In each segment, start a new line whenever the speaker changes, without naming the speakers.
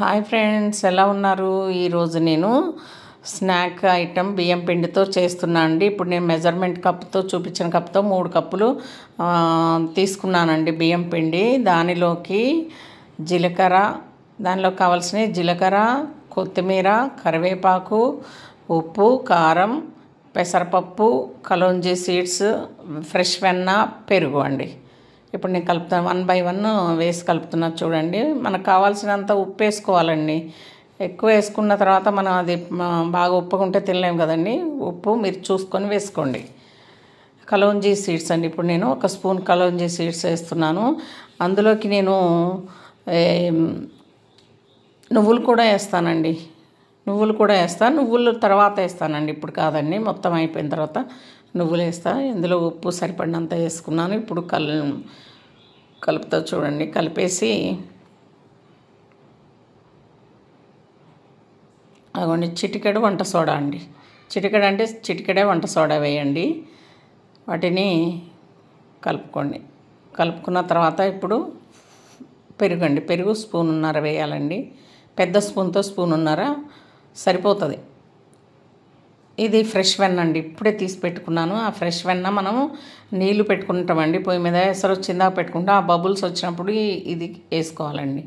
Hi friends, ఎలా ఉన్నారు? ఈరోజు నేను స్నాక్ ఐటమ్ బియ్యం పిండితో చేస్తున్నా అండి. ఇప్పుడు నేను మెజర్మెంట్ కప్తో చూపించిన కప్తో 3 కప్పులు తీసుకున్నానండి బియ్యం పిండి. దానిలోకి జీలకర్ర, దానిలో కావాల్సిన జీలకర్ర, కొత్తిమీర, కరివేపాకు, ఉప్పు, కారం, పెసరపప్పు, కలోంజీ సీడ్స్, ఫ్రెష్ వెన్న, పెరుగు అండి. ఇప్పుడు నేను కలుపుతాను, 1 బై 1 వేసి కలుపుతున్నా. చూడండి, మనకు కావాల్సినంత ఉప్పు వేసుకోవాలండి. ఎక్కువ వేసుకున్న తర్వాత మనం అది బాగా ఉప్పుకుంటే తినలేము కదండి. ఉప్పు మీరు చూసుకొని వేసుకోండి. కలోంజీ సీడ్స్ అండి, ఇప్పుడు నేను 1 స్పూన్ కలోంజీ సీడ్స్ వేస్తున్నాను. అందులోకి నేను నువ్వులు కూడా వేస్తానండి. నువ్వులు తర్వాత వేస్తానండి, ఇప్పుడు కాదండి. మొత్తం అయిపోయిన తర్వాత నువ్వులు వేస్తా. ఇందులో ఉప్పు సరిపడినంత వేసుకున్నాను. ఇప్పుడు కలుపుతా. చూడండి, కలిపేసి అదిగోండి చిటికెడు వంట సోడా అండి. చిటికెడే వంట సోడా వేయండి. వాటిని కలుపుకోండి. కలుపుకున్న తర్వాత ఇప్పుడు పెరుగు స్పూనున్నర వేయాలండి. పెద్ద స్పూన్తో స్పూనున్నర సరిపోతుంది. ఇది ఫ్రెష్ వెన్న అండి, ఇప్పుడే తీసి పెట్టుకున్నాను. ఆ ఫ్రెష్ వెన్న మనము నీళ్లు పెట్టుకుంటామండి, పొయ్యి మీద ఎసరు వచ్చిందాక పెట్టుకుంటాం. ఆ బబుల్స్ వచ్చినప్పుడు ఇది వేసుకోవాలండి.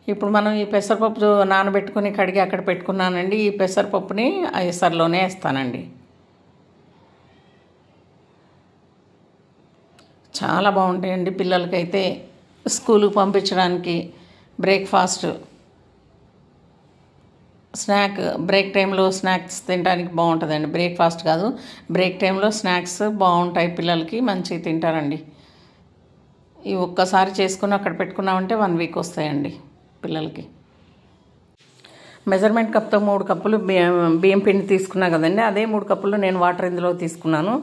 ఇప్పుడు మనం ఈ పెసరపప్పు నానబెట్టుకుని కడిగి అక్కడ పెట్టుకున్నానండి. ఈ పెసరపప్పుని ఆ ఎసరులోనే వేస్తానండి. చాలా బాగుంటాయండి పిల్లలకైతే, స్కూలుకి పంపించడానికి, బ్రేక్ఫాస్ట్, బ్రేక్ టైంలో స్నాక్స్ తినడానికి బాగుంటుందండి. బ్రేక్ఫాస్ట్ కాదు, బ్రేక్ టైంలో స్నాక్స్ బాగుంటాయి. పిల్లలకి మంచిగా తింటారండి. ఈ ఒక్కసారి చేసుకుని అక్కడ పెట్టుకున్నామంటే 1 వీక్ వస్తాయండి పిల్లలకి. మెజర్మెంట్ కప్తో 3 కప్పులు బియ్యం పిండి తీసుకున్నా కదండి. అదే 3 కప్పులు నేను వాటర్ ఇందులో తీసుకున్నాను.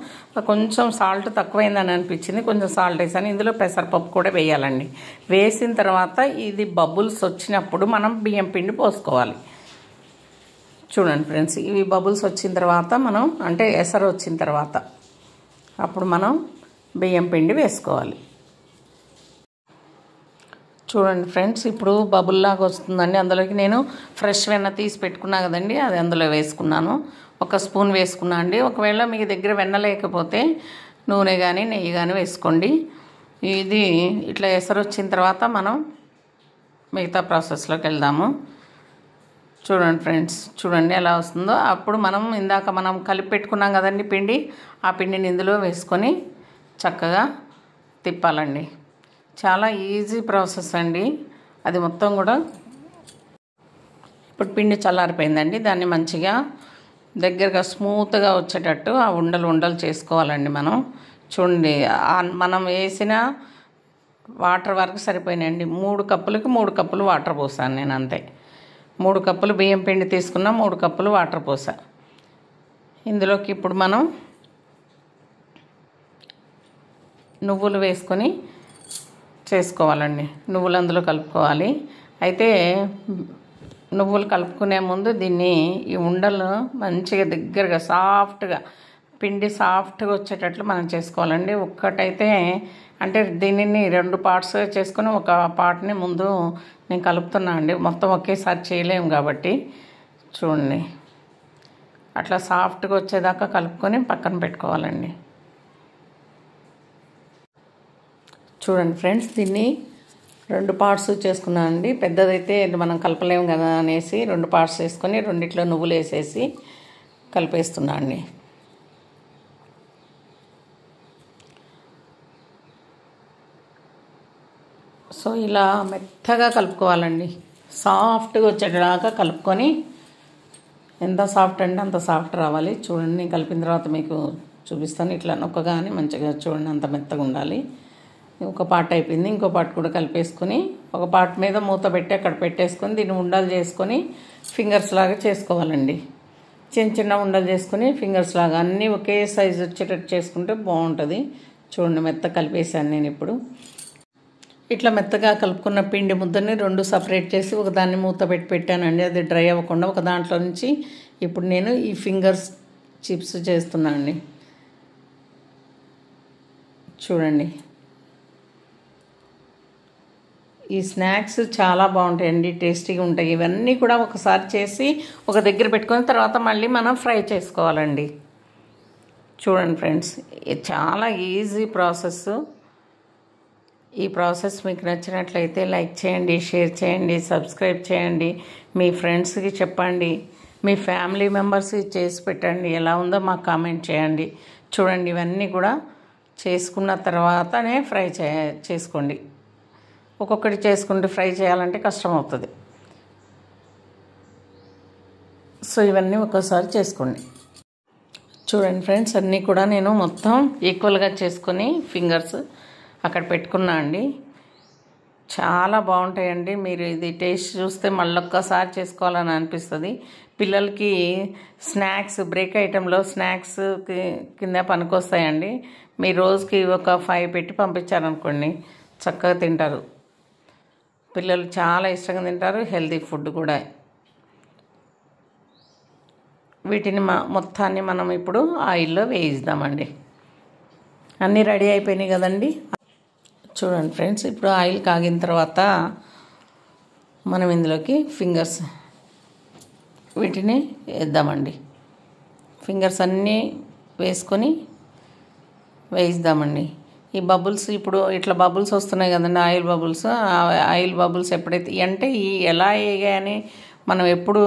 కొంచెం సాల్ట్ తక్కువైందని అనిపించింది, కొంచెం సాల్ట్ వేసాను. ఇందులో పెసరపప్పు కూడా వేయాలండి. వేసిన తర్వాత ఇది బబుల్స్ వచ్చినప్పుడు మనం బియ్యం పిండి పోసుకోవాలి. చూడండి ఫ్రెండ్స్, ఇవి బబుల్స్ వచ్చిన తర్వాత మనం, అంటే ఎసరు వచ్చిన తర్వాత అప్పుడు మనం బియ్యం పిండి వేసుకోవాలి. చూడండి ఫ్రెండ్స్, ఇప్పుడు బబుల్లాగా వస్తుందండి. అందులోకి నేను ఫ్రెష్ వెన్న తీసి పెట్టుకున్నా కదండి, అది అందులో వేసుకున్నాను. 1 స్పూన్ వేసుకున్నా అండి. ఒకవేళ మీ దగ్గర వెన్న లేకపోతే నూనె కానీ నెయ్యి కానీ వేసుకోండి. ఇది ఇట్లా ఎసరు వచ్చిన తర్వాత మనం మిగతా ప్రాసెస్లోకి వెళ్దాము. చూడండి ఫ్రెండ్స్, చూడండి ఎలా వస్తుందో. అప్పుడు ఇందాక మనం కలిపి పెట్టుకున్నాం కదండి పిండి, ఆ పిండిని ఇందులో వేసుకొని చక్కగా తిప్పాలండి. చాలా ఈజీ ప్రాసెస్ అండి అది మొత్తం కూడా. ఇప్పుడు పిండి చల్లారిపోయిందండి. దాన్ని మంచిగా దగ్గరగా స్మూత్గా వచ్చేటట్టు ఆ ఉండలు చేసుకోవాలండి మనం. చూడండి, మనం వేసిన వాటర్ వరకు సరిపోయినాయండి. 3 కప్పులకి 3 కప్పులు వాటర్ పోసాను నేను, అంతే. 3 కప్పులు బియ్యం పిండి తీసుకున్నా, 3 కప్పులు వాటర్ పోసా. ఇందులోకి ఇప్పుడు మనం నువ్వులు వేసుకొని చేసుకోవాలండి. నువ్వులు అందులో కలుపుకోవాలి. అయితే నువ్వులు కలుపుకునే ముందు దీన్ని, ఈ ఉండలు మంచిగా దగ్గరగా సాఫ్ట్గా, పిండి సాఫ్ట్గా వచ్చేటట్లు మనం చేసుకోవాలండి. ఒక్కటైతే అంటే దీనిని 2 పార్ట్స్ చేసుకొని ఒక పార్ట్ని ముందు నేను కలుపుతున్నా అండి. మొత్తం ఒకేసారి చేయలేము కాబట్టి చూడండి, అట్లా సాఫ్ట్గా వచ్చేదాకా కలుపుకొని పక్కన పెట్టుకోవాలండి. చూడండి ఫ్రెండ్స్, దీన్ని 2 పార్ట్స్ చేసుకున్నానండి. పెద్దదైతే మనం కలపలేము కదా అనేసి 2 పార్ట్స్ వేసుకొని రెండిట్లో నువ్వులు వేసేసి కలిపేస్తున్నా అండి. సో ఇలా మెత్తగా కలుపుకోవాలండి, సాఫ్ట్గా వచ్చేటదాకా కలుపుకొని. ఎంత సాఫ్ట్ అంటే అంత సాఫ్ట్ రావాలి. చూడండి, నేను కలిపిన తర్వాత మీకు చూపిస్తాను. ఇట్లా నొక్కగానే మంచిగా చూడండి, అంత మెత్తగా ఉండాలి. ఒక పార్ట్ అయిపోయింది, ఇంకో పార్ట్ కూడా కలిపేసుకొని ఒక పార్ట్ మీద మూత పెట్టి అక్కడ పెట్టేసుకొని దీన్ని ఉండలు చేసుకొని ఫింగర్స్ లాగా చేసుకోవాలండి. చిన్న ఉండలు చేసుకొని ఫింగర్స్ లాగా అన్నీ ఒకే సైజు వచ్చేటట్టు చేసుకుంటే బాగుంటుంది. చూడండి, మెత్త కలిపేసాను నేను. ఇప్పుడు ఇట్లా మెత్తగా కలుపుకున్న పిండి ముద్దని 2 సపరేట్ చేసి ఒక దాన్ని మూత పెట్టి పెట్టానండి. అది డ్రై అవ్వకుండా ఒక దాంట్లో నుంచి ఇప్పుడు నేను ఈ ఫింగర్స్ చిప్స్ చేస్తున్నాను అండి. చూడండి, ఈ స్నాక్స్ చాలా బాగుంటాయండి, టేస్టీగా ఉంటాయి. ఇవన్నీ కూడా ఒకసారి చేసి ఒక దగ్గర పెట్టుకుని తర్వాత మళ్ళీ మనం ఫ్రై చేసుకోవాలండి. చూడండి ఫ్రెండ్స్, ఇది చాలా ఈజీ ప్రాసెస్. ఈ ప్రాసెస్ మీకు నచ్చినట్లయితే లైక్ చేయండి, షేర్ చేయండి, సబ్స్క్రైబ్ చేయండి, మీ ఫ్రెండ్స్కి చెప్పండి, మీ ఫ్యామిలీ మెంబర్స్కి చేసి పెట్టండి. ఎలా ఉందో మాకు కామెంట్ చేయండి. చూడండి, ఇవన్నీ కూడా చేసుకున్న తర్వాతనే ఫ్రై చేసుకోండి. ఒక్కొక్కటి చేసుకుంటే ఫ్రై చేయాలంటే కష్టం అవుతుంది. సో ఇవన్నీ ఒక్కోసారి చేసుకోండి. చూడండి ఫ్రెండ్స్, అన్నీ కూడా నేను మొత్తం ఈక్వల్గా చేసుకొని ఫింగర్స్ అక్కడ పెట్టుకున్నా అండి. చాలా బాగుంటాయండి. మీరు ఇది టేస్ట్ చూస్తే మళ్ళొక్కసారి చేసుకోవాలని అనిపిస్తుంది. పిల్లలకి స్నాక్స్, బ్రేక్ ఐటెంలో స్నాక్స్ కింద పనికొస్తాయండి. మీరు రోజుకి ఒక 5 పెట్టి పంపించారనుకోండి, చక్కగా తింటారు. పిల్లలు చాలా ఇష్టంగా తింటారు, హెల్తీ ఫుడ్ కూడా. వీటిని మొత్తాన్ని మనం ఇప్పుడు ఆయిల్లో వేయిద్దామండి. అన్నీ రెడీ అయిపోయినాయి కదండి. చూడండి ఫ్రెండ్స్, ఇప్పుడు ఆయిల్ కాగిన తర్వాత మనం ఇందులోకి ఫింగర్స్ వీటిని వేద్దామండి. ఫింగర్స్ అన్నీ వేసుకొని వేయిద్దామండి. ఈ బబుల్స్ ఇప్పుడు ఇట్లా బబుల్స్ వస్తున్నాయి కదండి, ఆయిల్ బబుల్స్ ఎప్పుడైతే అంటే ఎలా వేగాయని మనం ఎప్పుడు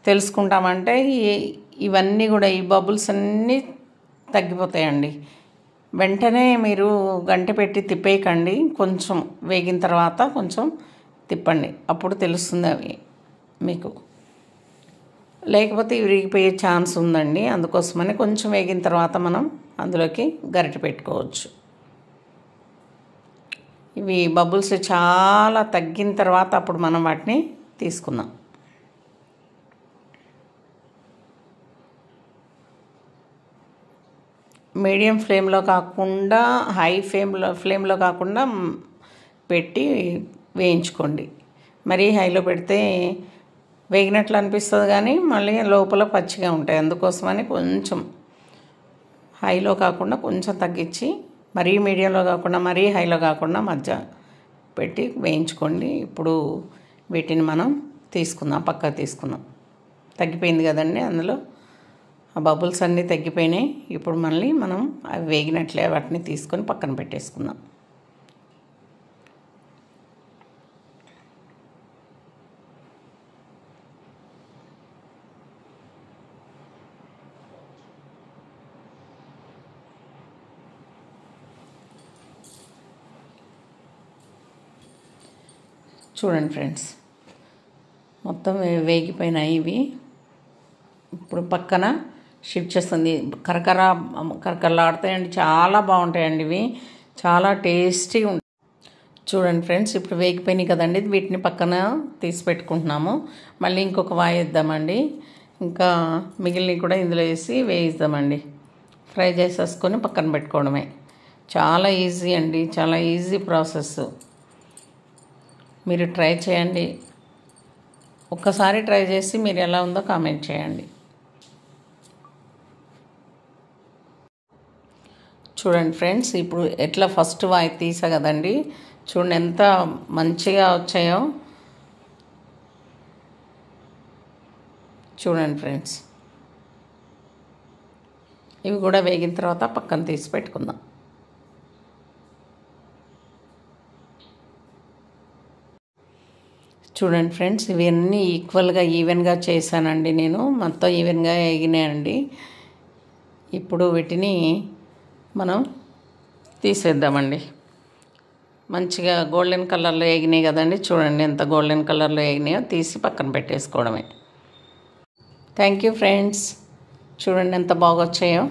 తెలుసుకుంటామంటే ఇవన్నీ కూడా ఈ బబుల్స్ అన్నీ తగ్గిపోతాయండి. వెంటనే మీరు గంట పెట్టి తిప్పేయకండి, కొంచెం వేగిన తర్వాత కొంచెం తిప్పండి, అప్పుడు తెలుస్తుంది అవి మీకు. లేకపోతే విరిగిపోయే ఛాన్స్ ఉందండి. అందుకోసమని కొంచెం వేగిన తర్వాత మనం అందులోకి గరిటె పెట్టుకోవచ్చు. ఇవి బబుల్స్ చాలా తగ్గిన తర్వాత అప్పుడు మనం వాటిని తీసుకుందాం. మీడియం ఫ్లేమ్లో కాకుండా హై ఫ్లేమ్లో కాకుండా పెట్టి వేయించుకోండి. మరీ హైలో పెడితే వేగినట్లు అనిపిస్తుంది కానీ మళ్ళీ లోపల పచ్చిగా ఉంటాయి. అందుకోసమని కొంచెం హైలో కాకుండా కొంచెం తగ్గించి, మరీ మీడియంలో కాకుండా మరీ హైలో కాకుండా మధ్య పెట్టి వేయించుకోండి. ఇప్పుడు వీటిని మనం పక్కకు తీసుకుందాం. తగ్గిపోయింది కదండి, అందులో ఆ బబుల్స్ అన్నీ తగ్గిపోయినాయి. ఇప్పుడు మళ్ళీ మనం అవి వేగినట్లే వాటిని తీసుకొని పక్కన పెట్టేసుకుందాం. చూడండి ఫ్రెండ్స్, మొత్తం వేగిపోయినాయి ఇవి. ఇప్పుడు పక్కన షిఫ్ట్ చేస్తుంది. కరకరలాడుతాయండి, చాలా బాగుంటాయండి ఇవి, చాలా టేస్టీగా ఉంటాయి. చూడండి ఫ్రెండ్స్, ఇప్పుడు వేగిపోయినాయి కదండి, వీటిని పక్కన తీసి పెట్టుకుంటున్నాము. మళ్ళీ ఇంకొక వేద్దామండి. ఇంకా మిగిలినవి కూడా ఇందులో వేసి వేయిద్దామండి. ఫ్రై చేసేసుకొని పక్కన పెట్టుకోవడమే. చాలా ఈజీ అండి, చాలా ఈజీ ప్రాసెస్. మీరు ట్రై చేయండి. ఒక్కసారి ట్రై చేసి మీరు ఎలా ఉందో కామెంట్ చేయండి. చూడండి ఫ్రెండ్స్, ఇప్పుడు ఎట్లా ఫస్ట్ వాయి తీసా కదండి, చూడండి ఎంత మంచిగా వచ్చాయో. చూడండి ఫ్రెండ్స్, ఇవి కూడా వేగిన తర్వాత పక్కన తీసి పెట్టుకుందాం. చూడండి ఫ్రెండ్స్, ఇవన్నీ ఈవెన్గా చేశానండి నేను, మొత్తం ఈవెన్గా వేగినాయండి. ఇప్పుడు వీటిని మనం తీసేద్దామండి. మంచిగా గోల్డెన్ కలర్లో వేగినాయి కదండి, చూడండి ఎంత గోల్డెన్ కలర్లో వేగినాయో. తీసి పక్కన పెట్టేసుకోవడమే. థ్యాంక్ యూ ఫ్రెండ్స్, చూడండి ఎంత బాగా వచ్చాయో.